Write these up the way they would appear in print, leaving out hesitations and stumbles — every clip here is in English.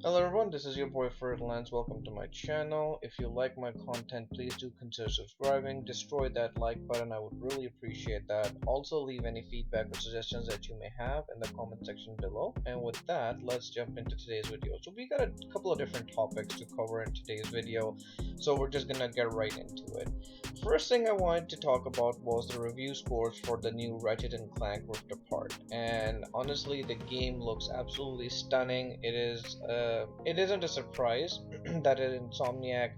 Hello everyone, this is your boy Ferdinand. Welcome to my channel. If you like my content, please do consider subscribing. Destroy that like button, I would really appreciate that. Also leave any feedback or suggestions that you may have in the comment section below. And with that, let's jump into today's video. So we got a couple of different topics to cover in today's video, so we're just gonna get right into it. First thing I wanted to talk about was the review scores for the new Ratchet and Clank Rift Apart. And honestly, the game looks absolutely stunning. It isn't a surprise that Insomniac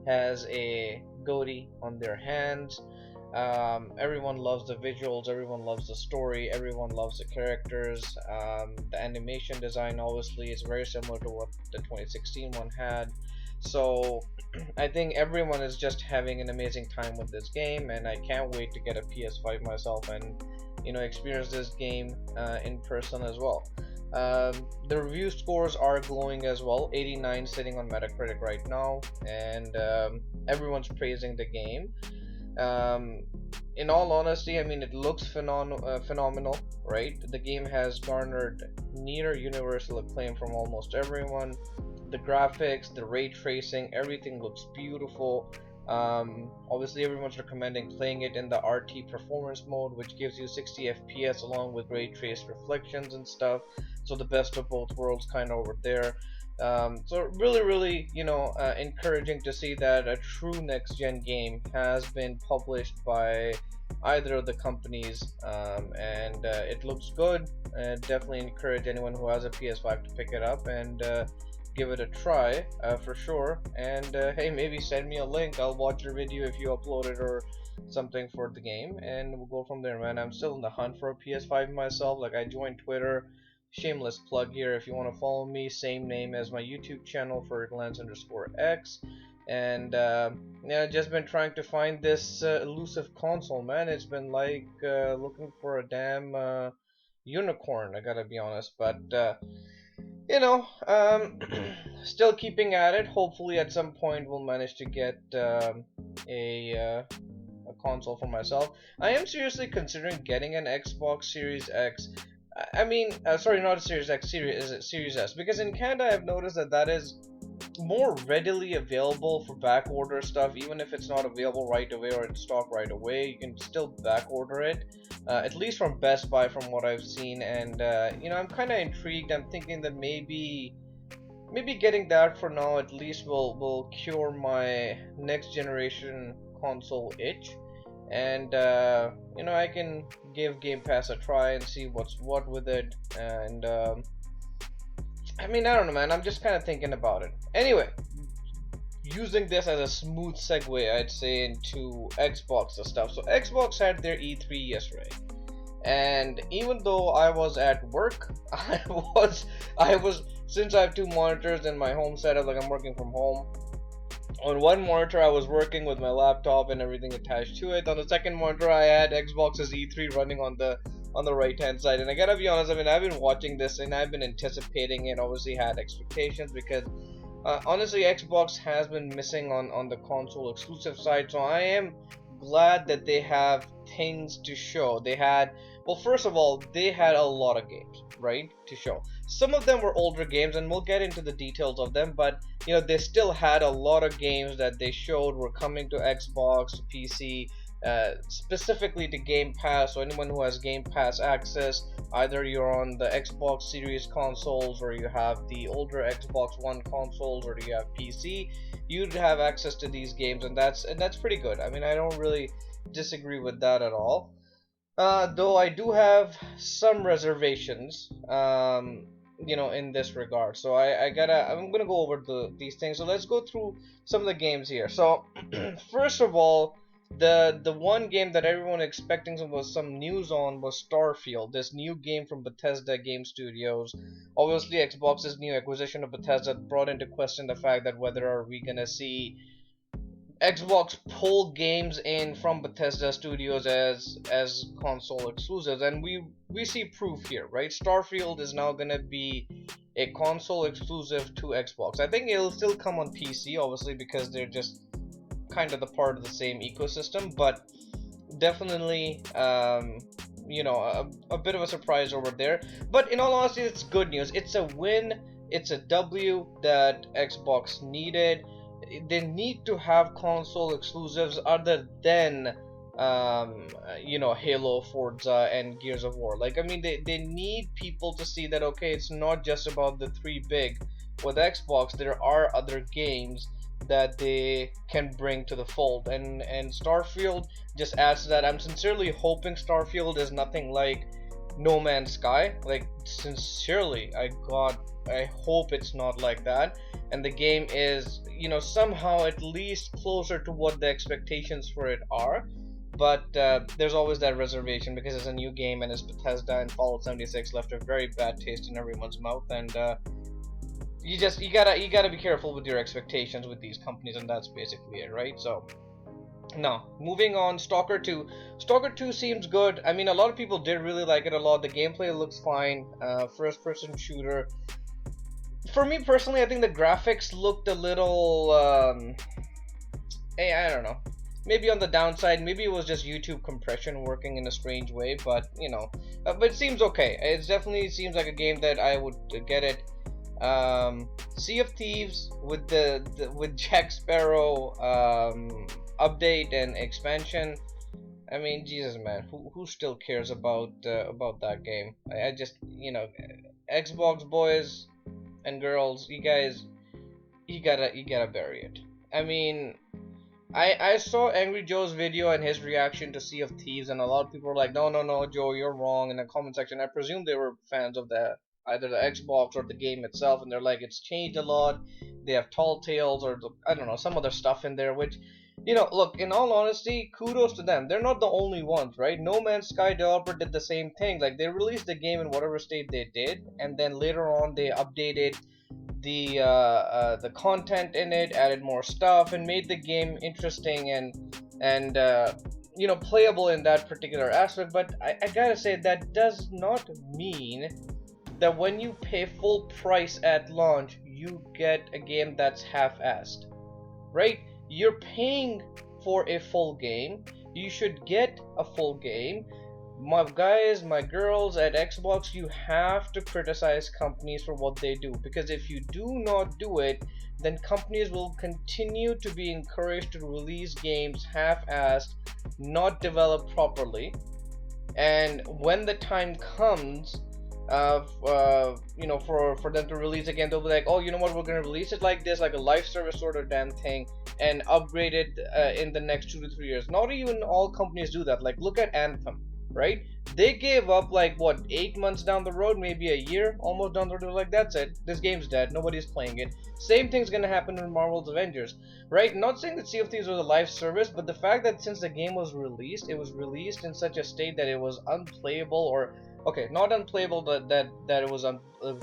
has a goatee on their hands. Everyone loves the visuals, everyone loves the story, everyone loves the characters. The animation design obviously is very similar to what the 2016 one had. So I think everyone is just having an amazing time with this game, and I can't wait to get a PS5 myself and experience this game in person as well. The review scores are glowing as well, 89 sitting on Metacritic right now, and everyone's praising the game. In all honesty, I mean, it looks phenomenal, right? The game has garnered near universal acclaim from almost everyone. The graphics, the ray tracing, everything looks beautiful. Obviously everyone's recommending playing it in the RT performance mode, which gives you 60 FPS along with ray traced reflections and stuff, so the best of both worlds kind of over there. So really encouraging to see that a true next gen game has been published by either of the companies, and it looks good. Definitely encourage anyone who has a PS5 to pick it up and give it a try for sure. And hey, maybe send me a link, I'll watch your video if you upload it or something for the game, and we'll go from there, man. I'm still in the hunt for a PS5 myself. Like, I joined Twitter, shameless plug here, if you want to follow me, same name as my YouTube channel, Ferdinand_X. And yeah, just been trying to find this elusive console, man. It's been like looking for a damn unicorn, I gotta be honest. But still keeping at it. Hopefully at some point we'll manage to get a console for myself. I am seriously considering getting an Xbox Series X. I mean, sorry, not a Series X, Series S, because in Canada I've noticed that is more readily available for back order stuff. Even if it's not available right away or in stock right away, you can still back order it, at least from Best Buy, from what I've seen. And I'm kind of intrigued. I'm thinking that maybe getting that for now at least will cure my next generation console itch. And I can give Game Pass a try and see what's what with it. And I mean, I don't know, man. I'm just kind of thinking about it. Anyway, using this as a smooth segue, I'd say, into Xbox and stuff. So Xbox had their E3 yesterday, and even though I was at work, I was since I have two monitors in my home setup, like I'm working from home. On one monitor I was working with my laptop and everything attached to it. On the second monitor I had Xbox's E3 running on the right hand side. And I gotta be honest, I mean, I've been watching this and I've been anticipating it, obviously had expectations, because honestly Xbox has been missing on the console exclusive side. So I am glad that they have things to show. They had, well, first of all, they had a lot of games, right, to show. Some of them were older games, and we'll get into the details of them, but they still had a lot of games that they showed were coming to Xbox, PC, specifically to Game Pass. So anyone who has Game Pass access, either you're on the Xbox Series consoles or you have the older Xbox One consoles or you have PC, you'd have access to these games, and that's pretty good. I mean, I don't really disagree with that at all. Though I do have some reservations, in this regard. So I'm gonna go over these things. So let's go through some of the games here. So first of all, the one game that everyone expecting was some news on was Starfield, this new game from Bethesda Game Studios. Obviously Xbox's new acquisition of Bethesda brought into question the fact that whether are we gonna see Xbox pull games in from Bethesda Studios as console exclusives, and we see proof here, right? Starfield is now gonna be a console exclusive to Xbox. I think it'll still come on PC, obviously, because they're just kind of the part of the same ecosystem, but definitely a bit of a surprise over there. But in all honesty, it's good news. It's a win It's a W that Xbox needed. They need to have console exclusives other than Halo, Forza, and Gears of War. Like, I mean, they need people to see that, okay, it's not just about the three big. With Xbox, there are other games that they can bring to the fold, and Starfield just adds to that. I'm sincerely hoping Starfield is nothing like No Man's Sky. Like, sincerely, I hope it's not like that, and the game is, somehow at least closer to what the expectations for it are. But there's always that reservation because it's a new game and it's Bethesda, and Fallout 76 left a very bad taste in everyone's mouth, and you gotta be careful with your expectations with these companies, and that's basically it, right? So now, moving on, Stalker 2. Stalker 2 seems good. I mean, a lot of people did really like it a lot. The gameplay looks fine. First-person shooter. For me personally, I think the graphics looked a little, I don't know. Maybe on the downside. Maybe it was just YouTube compression working in a strange way. But but it seems okay. It definitely seems like a game that I would get it. Sea of Thieves with with Jack Sparrow update and expansion. I mean, Jesus, man, who still cares about that game? I just, Xbox boys and girls, you guys, you gotta bury it. I mean, I saw Angry Joe's video and his reaction to Sea of Thieves, and a lot of people were like, no, no, no, Joe, you're wrong, in the comment section. I presume they were fans of either the Xbox or the game itself, and they're like, it's changed a lot. They have tall tales, or I don't know, some other stuff in there, which, look, in all honesty, kudos to them. They're not the only ones, right? No Man's Sky developer did the same thing. Like, they released the game in whatever state they did, and then later on they updated the content in it, added more stuff, and made the game interesting and playable in that particular aspect. But I gotta say, that does not mean that when you pay full price at launch, you get a game that's half-assed, right? You're paying for a full game. You should get a full game. My guys, my girls at Xbox, you have to criticize companies for what they do, because if you do not do it, then companies will continue to be encouraged to release games half-assed, not developed properly, and when the time comes for them to release again, they'll be like, oh, you know what, we're gonna release it like this, like a live service sort of damn thing, and upgrade it in the next 2 to 3 years. Not even all companies do that. Like, look at Anthem, right? They gave up like what, 8 months down the road, maybe a year almost down the road, like, that's it, this game's dead, nobody's playing it. Same thing's gonna happen with Marvel's Avengers, right? Not saying that Sea of Thieves was a live service, but the fact that since the game was released, it was released in such a state that it was unplayable, or okay, not unplayable, but that it was a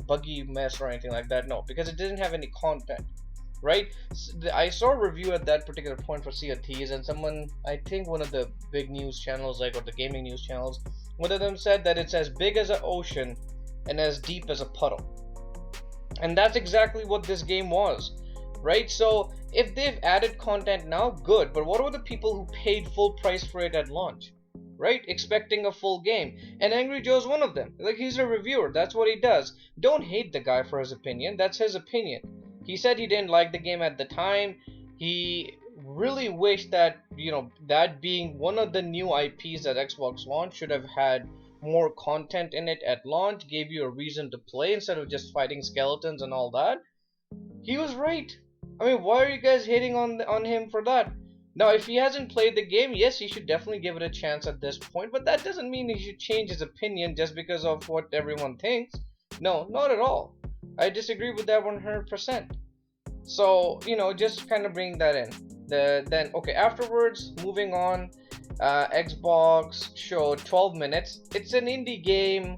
buggy mess or anything like that. No, because it didn't have any content, right? I saw a review at that particular point for Sea of Thieves, and someone, I think one of the big news channels, like, or the gaming news channels, one of them said that it's as big as an ocean and as deep as a puddle. And that's exactly what this game was, right? So if they've added content now, good, but what about the people who paid full price for it at launch? Right? Expecting a full game. And Angry Joe's one of them. Like, he's a reviewer. That's what he does. Don't hate the guy for his opinion. That's his opinion. He said he didn't like the game at the time. He really wished that, that being one of the new IPs that Xbox launched, should have had more content in it at launch, gave you a reason to play instead of just fighting skeletons and all that. He was right. I mean, why are you guys hating on him for that? Now, if he hasn't played the game, yes, he should definitely give it a chance at this point, but that doesn't mean he should change his opinion just because of what everyone thinks. No, not at all. I disagree with that 100%. So, just kind of bring that in. Then, okay, afterwards, moving on, Xbox showed 12 minutes. It's an indie game.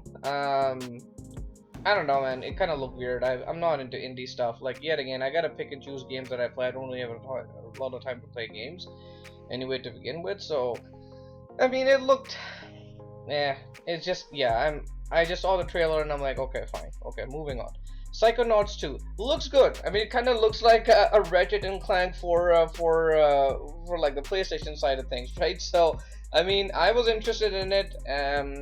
I don't know, man. It kind of looked weird. I'm not into indie stuff. Like, yet again, I gotta pick and choose games that I play. I don't really have a lot of time to play games anyway to begin with. So, I mean, it looked, it's just, yeah. I just saw the trailer and I'm like, okay, fine. Okay, moving on. Psychonauts 2 looks good. I mean, it kind of looks like a Ratchet and Clank for like the PlayStation side of things, right? So, I mean, I was interested in it.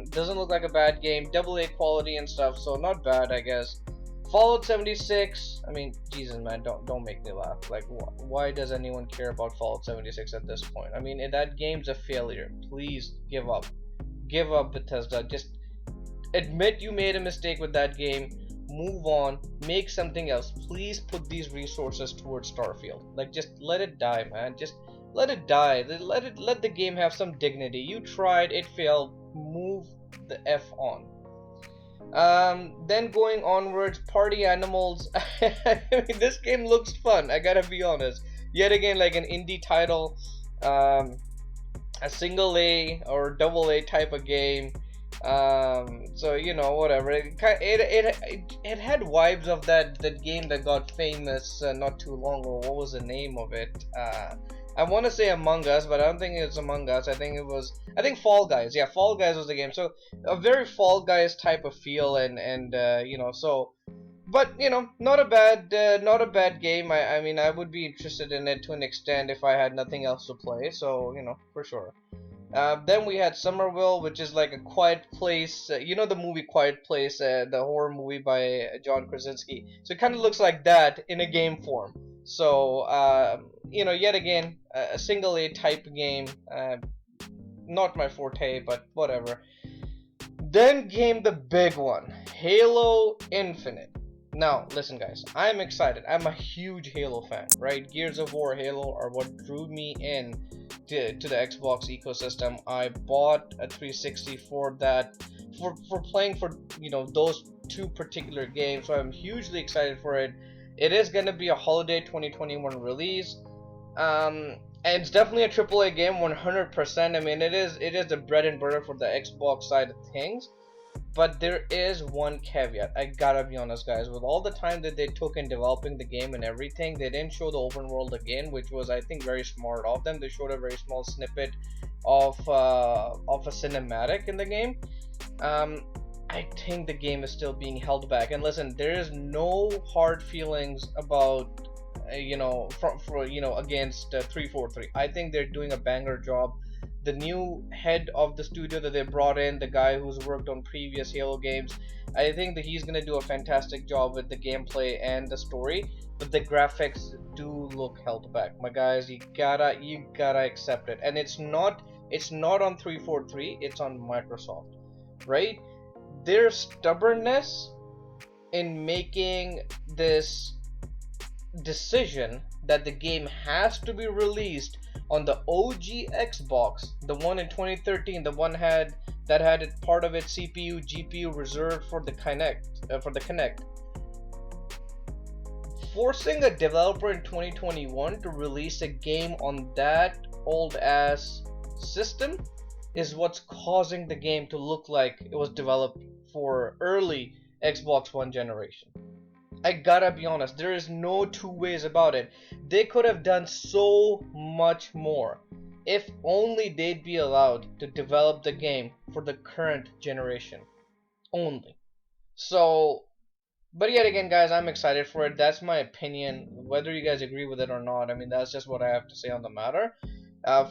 Doesn't look like a bad game. AA quality and stuff, so not bad, I guess. Fallout 76. I mean, Jesus, man, don't make me laugh. Like, why does anyone care about Fallout 76 at this point? I mean, that game's a failure. Please give up. Give up, Bethesda. Just admit you made a mistake with that game. Move on. Make something else. Please put these resources towards Starfield. Like, just let it die, man. Just let it die. Let the game have some dignity. You tried. It failed. Move the F on. Then going onwards, Party Animals. I mean, this game looks fun, I gotta be honest. Yet again, like an indie title, a single A or double A type of game. So you know, whatever. It had vibes of that game that got famous not too long ago. What was the name of it? I want to say Among Us, but I don't think it's Among Us. I think Fall Guys. Yeah, Fall Guys was the game. So a very Fall Guys type of feel, and you know, so, but you know, not a bad game. I mean, I would be interested in it to an extent if I had nothing else to play. So you know, for sure. Then we had Somerville, which is like a quiet place. You know the movie Quiet Place, the horror movie by John Krasinski. So it kind of looks like that in a game form. So you know, yet again, a single A type game. Not my forte, but whatever. Then came the big one, Halo Infinite. Now, listen guys, I'm excited. I'm a huge Halo fan, right? Gears of War, Halo are what drew me in to the Xbox ecosystem. I bought a 360 for that, for playing for, you know, those two particular games, so I'm hugely excited for it. It is going to be a holiday 2021 release. And it's definitely a AAA game, 100%. I mean, it is the bread and butter for the Xbox side of things. But there is one caveat. I gotta be honest, guys. With all the time that they took in developing the game and everything, they didn't show the open world again, which was, I think, very smart of them. They showed a very small snippet of a cinematic in the game. I think the game is still being held back. And listen, there is no hard feelings about you know, for you know, against 343. I think they're doing a banger job. The new head of the studio that they brought in, the guy who's worked on previous Halo games, I think that he's gonna do a fantastic job with the gameplay and the story. But the graphics do look held back, my guys. You gotta accept it. And it's not on 343. It's on Microsoft, right? Their stubbornness in making this decision that the game has to be released on the OG Xbox, the one in 2013, the one that had it part of its CPU, GPU reserved for the Kinect. Forcing a developer in 2021 to release a game on that old ass system is what's causing the game to look like it was developed for early Xbox One generation. I gotta be honest, there is no two ways about it. They could have done so much more if only they'd be allowed to develop the game for the current generation only. So, but yet again, guys, I'm excited for it. That's my opinion. Whether you guys agree with it or not, I mean, that's just what I have to say on the matter.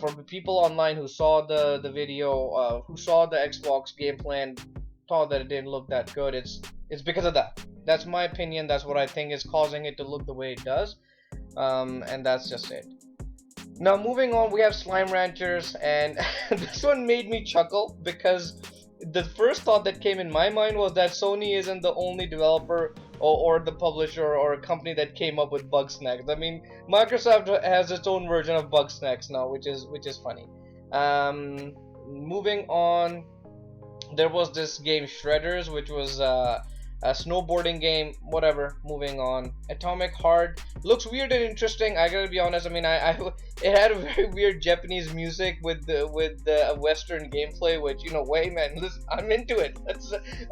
For the people online who saw the video, who saw the Xbox gameplay and thought that it didn't look that good, it's because of that. That's my opinion. That's what I think is causing it to look the way it does. And that's just it. Now moving on, we have Slime Ranchers, and this one made me chuckle because the first thought that came in my mind was that Sony isn't the only developer or the publisher or a company that came up with Bugsnax. I mean, Microsoft has its own version of Bugsnax now, which is funny. Moving on, there was this game Shredders, which was a snowboarding game. Whatever. Moving on. Atomic Heart looks weird and interesting. I gotta be honest. I mean, it had a very weird Japanese music with the Western gameplay, which, you know, hey man, listen, I'm into it.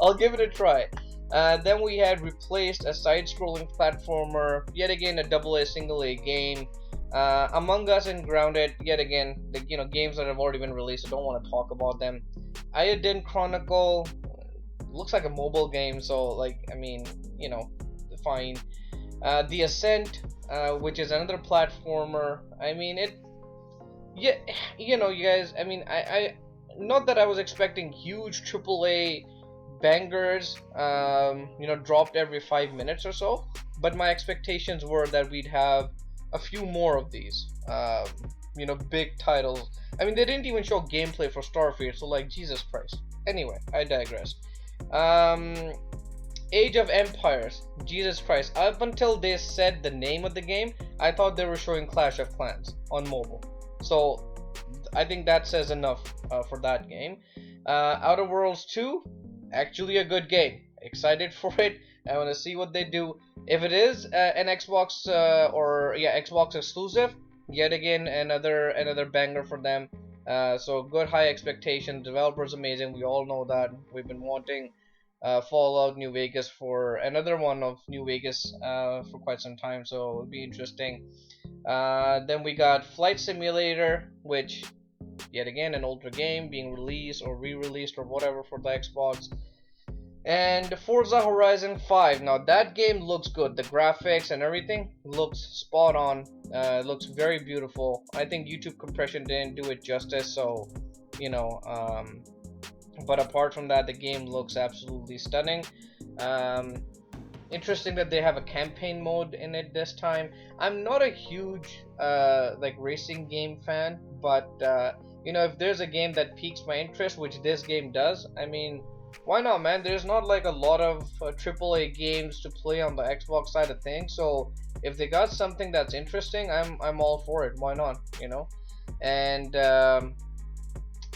I'll give it a try. Then we had Replaced, a side-scrolling platformer. Yet again, a AA single A game. Among Us and Grounded. Yet again, you know, games that have already been released. I don't want to talk about them. Iodine Chronicle. Looks like a mobile game, so, like, I mean, you know, fine. The Ascent, which is another platformer. I mean, yeah, you know, you guys, I mean, I not that I was expecting huge AAA bangers, dropped every 5 minutes or so. But my expectations were that we'd have a few more of these, big titles. I mean, they didn't even show gameplay for Starfield, so like, Jesus Christ. Anyway, I digress. Um, Age of Empires, Jesus Christ. Up until they said the name of the game, I thought they were showing Clash of Clans on mobile. So I think that says enough for that game. Outer Worlds 2, actually a good game. Excited for it. I want to see what they do. If it is an Xbox Xbox exclusive, yet again another banger for them. So good high expectations. Developer's amazing. We all know that. We've been wanting Fallout New Vegas for another one of New Vegas for quite some time. So it'll be interesting. Then we got Flight Simulator, which yet again an older game being released or re-released or whatever for the Xbox. And Forza Horizon 5. Now that game looks good. The graphics and everything looks spot on. Looks very beautiful. I think YouTube compression didn't do it justice. So, but apart from that, the game looks absolutely stunning. Interesting that they have a campaign mode in it this time. I'm not a huge racing game fan, but if there's a game that piques my interest, which this game does, I mean, why not, man? There's not like a lot of AAA games to play on the Xbox side of things, so if they got something that's interesting, I'm all for it. Why not? And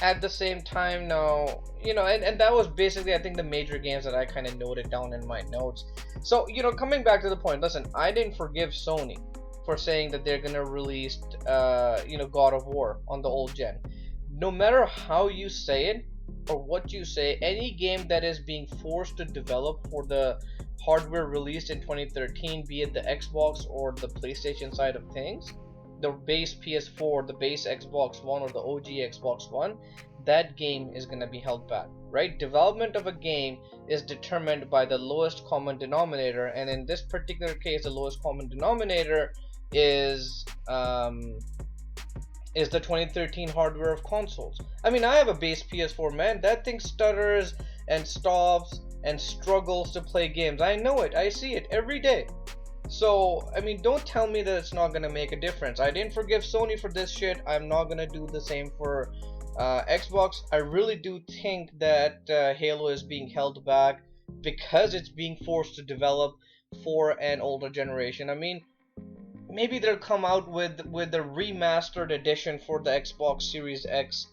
at the same time, now, and that was basically, I think, the major games that I kind of noted down in my notes. So, coming back to the point, listen, I didn't forgive Sony for saying that they're gonna release God of War on the old gen. No matter how you say it or what you say, any game that is being forced to develop for the hardware released in 2013, be it the Xbox or the PlayStation side of things, the base PS4, the base Xbox One, or the OG Xbox One, that game is going to be held back, right? Development of a game is determined by the lowest common denominator, and in this particular case, the lowest common denominator is the 2013 hardware of consoles. I mean, I have a base PS4, man. That thing stutters and stops and struggles to play games. I know it. I see it every day. So, I mean, don't tell me that it's not gonna make a difference. I didn't forgive Sony for this shit. I'm not gonna do the same for Xbox. I really do think that Halo is being held back because it's being forced to develop for an older generation. I mean, maybe they'll come out with the remastered edition for the Xbox Series X.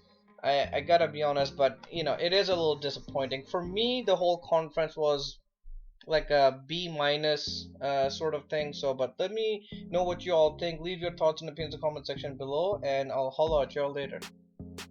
I gotta be honest, but it is a little disappointing. For me, the whole conference was like a B minus sort of thing. So, but let me know what you all think. Leave your thoughts and opinions in the comment section below, and I'll holler at y'all later.